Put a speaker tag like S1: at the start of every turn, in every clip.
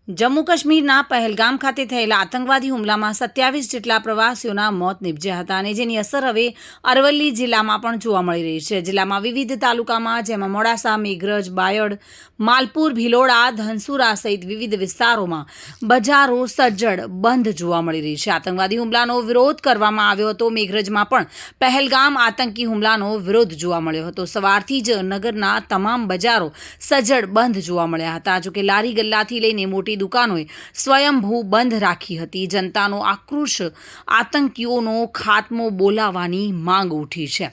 S1: જમ્મુ કાશ્મીરના પહેલગામ ખાતે થયેલા આતંકવાદી હુમલામાં 27 જેટલા પ્રવાસીઓના મોત નીપજ્યા હતા અને જેની અસર હવે અરવલ્લી જિલ્લામાં પણ જોવા મળી રહી છે। જિલ્લામાં વિવિધ તાલુકામાં જેમાં મોડાસા, મેઘરજ, બાયડ, માલપુર, ભિલોડા, ધનસુરા સહિત વિવિધ વિસ્તારોમાં બજારો સજ્જડ બંધ જોવા મળી રહી છે। આતંકવાદી હુમલાનો વિરોધ કરવામાં આવ્યો હતો। મેઘરજમાં પણ પહેલગામ આતંકી હુમલાનો વિરોધ જોવા મળ્યો હતો। સવારથી જ નગરના તમામ બજારો સજ્જડ બંધ જોવા મળ્યા હતા। જોકે લારી ગલ્લાથી લઈને મોટી દુકાનોએ સ્વયંભૂ બંધ રાખી હતી। જનતાનો આક્રોશ આતંકીઓનો ખાત્મો બોલાવવાની માંગ ઉઠી છે।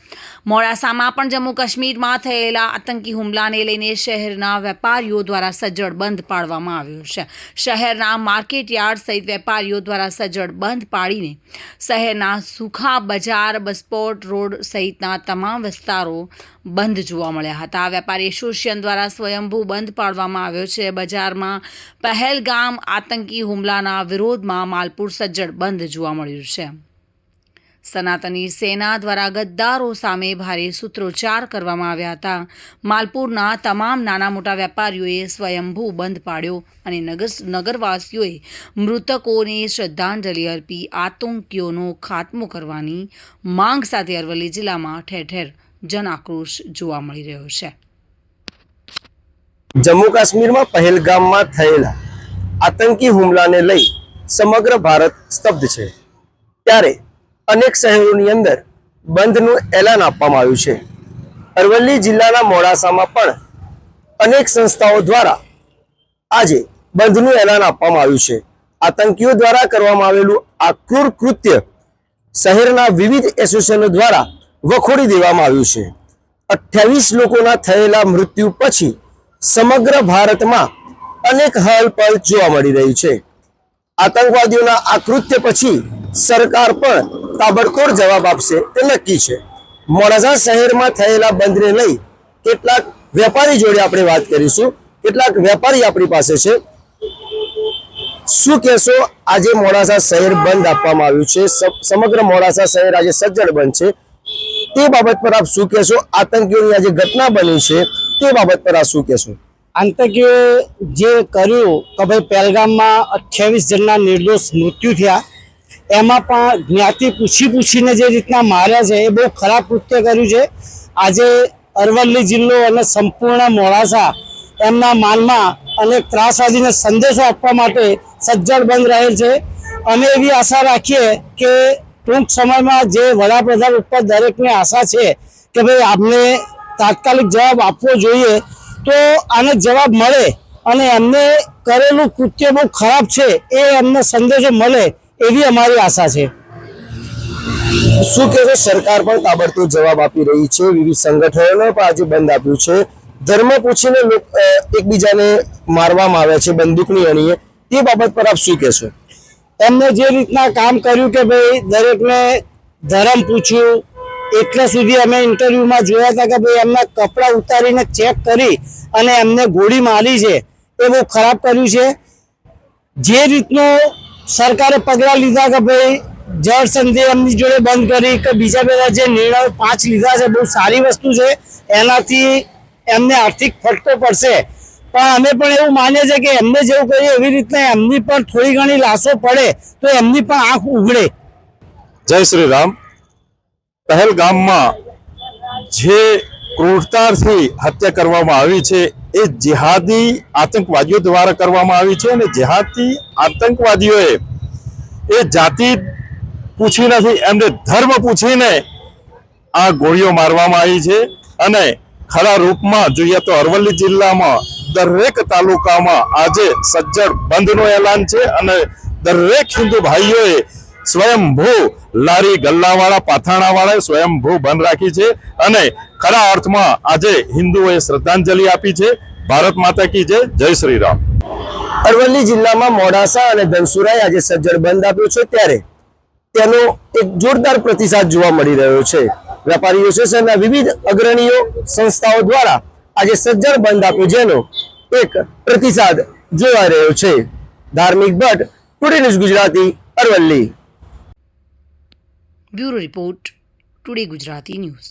S1: મોડાસામાં પણ જમ્મુ કાશ્મીરમાં થયેલા આતંકી હુમલાને લઈને શહેરના વેપારીઓ દ્વારા સજ્જડ બંધ પાડવામાં આવ્યો છે। શહેરના માર્કેટયાર્ડ સહિત વેપારીઓ દ્વારા સજ્જડ બંધ પાડીને શહેરના સુખા બજાર, બસપોર્ટ રોડ સહિતના તમામ વિસ્તારો બંધ જોવા મળ્યા હતા। વેપારી એસોસિએશન દ્વારા સ્વયંભૂ બંધ પાડવામાં આવ્યો છે। બજારમાં પહેલગામ આતંકી હુમલાના વિરોધમાં માલપુર સજ્જડ બંધ જોવા મળ્યું છે। સનાતની સેના દ્વારા ગદ્દારો સામે ભારે સૂત્રોચ્ચાર કરવામાં આવ્યા હતા। માલપુરના તમામ નાના મોટા વેપારીઓએ સ્વયંભૂ બંધ પાડ્યો અને નગરવાસીઓએ મૃતકોને શ્રદ્ધાંજલિ અર્પી આતંકીઓનો ખાત્મો કરવાની માંગ સાથે અરવલ્લી જિલ્લામાં ઠેર ઠેર જન આક્રોશ જોવા મળી રહ્યો છે।
S2: જમ્મુ કાશ્મીરમાં પહેલગામમાં થયેલા આતંકી હુમલાને લઈ સમગ્ર ભારત સ્તબ્ધ છે। ત્યારે અનેક શહેરોની અંદર બંધનું એલાન આપવામાં આવ્યું છે। અરવલ્લી જિલ્લાના મોડાસામાં પણ અનેક સંસ્થાઓ દ્વારા આજે બંધનું એલાન આપવામાં આવ્યું છે। આતંકીઓ દ્વારા કરવામાં આવેલું આ ક્રૂર કૃત્ય શહેરના વિવિધ એસોસિએશનો દ્વારા વખોડી દેવામાં આવ્યું છે। 28 લોકોના થયેલા મૃત્યુ પછી સમગ્ર ભારતમાં અનેક હલપલ જોવા મળી રહી છે। આતંકવાદીઓના આ કૃત્ય પછી સરકાર પણ તાબડતોડ જવાબ આપશે તે નક્કી છે। મોડાસા શહેરમાં થયેલા બંધને લઈ કેટલાક વેપારી જોડે આપણે વાત કરીશું। કેટલાક વેપારી આપણી પાસે છે। શું કહેશો, આજે મોડાસા શહેર બંધ આપવામાં આવ્યું છે, સમગ્ર મોડાસા શહેર આજે સજ્જડ બંધ છે, તે બાબત પર આપ શું કહેશો? આતંકીઓની આજે ઘટના બની છે તે બાબત પર આપ શું કહેશો?
S3: આતંકીઓએ જે કર્યું કે ભાઈ પહેલગામમાં 28 જણના નિર્દોષ મૃત્યુ થયા, એમાં પણ જ્ઞાતિ પૂછીને જે રીતના માર્યા છે એ બહુ ખરાબ કૃત્ય કર્યું છે। આજે અરવલ્લી જિલ્લો અને સંપૂર્ણ મોડાસા એમના માનમાં અને ત્રાસવાદીને સંદેશો આપવા માટે સજ્જડ બંધ રહેલ છે। અમે એવી આશા રાખીએ કે ટૂંક સમયમાં જે વડાપ્રધાન ઉપર દરેકને આશા છે કે ભાઈ આપને તાત્કાલિક જવાબ આપવો જોઈએ, તો આને જવાબ મળે અને એમને કરેલું કૃત્ય બહુ ખરાબ છે એ એમને સંદેશો મળે એવી અમારી આશા છે।
S2: શું કહેશો, સરકાર પણ તાબડતોડ જવાબ આપી રહી છે, વિવિધ સંગઠનોએ પણ આજે બંધ આપ્યું છે, ધર્મ પૂછીને એકબીજાને મારવામાં આવે છે બંદૂકની અણીએ, તે બાબત પર આપ શું કહેશો?
S3: એમને જે રીતના કામ કર્યું કે ભાઈ દરેકને ધર્મ પૂછ્યું, એટલા સુધી અમે ઇન્ટરવ્યુમાં જોયા હતા કે ભાઈ એમના કપડાં ઉતારીને ચેક કરી અને એમને ગોળી મારી છે, એ બહુ ખરાબ કર્યું છે। જે રીતનું સરકારે પગલાં લીધા કે ભાઈ જળ સંધિ એમની જોડે બંધ કરી કે બીજા બધા જે નિર્ણયો 5 લીધા છે, બહુ સારી વસ્તુ છે, એનાથી એમને આર્થિક ફટકો પડશે, પણ અમે પણ એવું માનીએ છીએ કે એમને જેવું કરીએ એવી રીતના એમની પણ થોડી ઘણી લાશો પડે તો એમની પણ આંખ ઉઘડે।
S4: જય શ્રી રામ। પહેલગામમાં જે ક્રૂરતાથી હત્યા કરવામાં આવી છે એ જેહાદી આતંકવાદીઓ દ્વારા કરવામાં આવી છે અને જેહાદી આતંકવાદીઓએ એ જાતિ પૂછી નથી, એમને ધર્મ પૂછીને આ ગોળીઓ મારવામાં આવી છે। અને ખરા રૂપમાં જોઈએ તો અરવલ્લી જિલ્લામાં દરેક તાલુકામાં આજે સજ્જડ બંધનું એલાન છે અને દરેક હિન્દુ ભાઈઓએ સ્વયંભૂ લારી ગલ્લાવાળા, પાથાણાવાળાએ સ્વયંભૂ બંધ રાખી છે અને ખરા અર્થમાં આજે હિન્દુઓએ શ્રદ્ધાંજલિ આપી છે। ભારત માતા કી જય। જય શ્રી રામ।
S2: અરવલ્લી જિલ્લામાં મોડાસા અને ધનસુરાએ આજે સજ્જડ બંધ આપ્યો છે, ત્યારે તેનો એક જોરદાર પ્રતિસાદ જોવા મળી રહ્યો છે। વેપારી એસોસિએશનના વિવિધ અગ્રણીઓ સંસ્થાઓ દ્વારા આજે સજ્જડ બંધ આપ્યો, જેનો એક પ્રતિસાદ જોવા રહ્યો છે। ધાર્મિક Bhatt, today news Gujarati, Aravalli.
S1: Bureau report, today Gujarati news.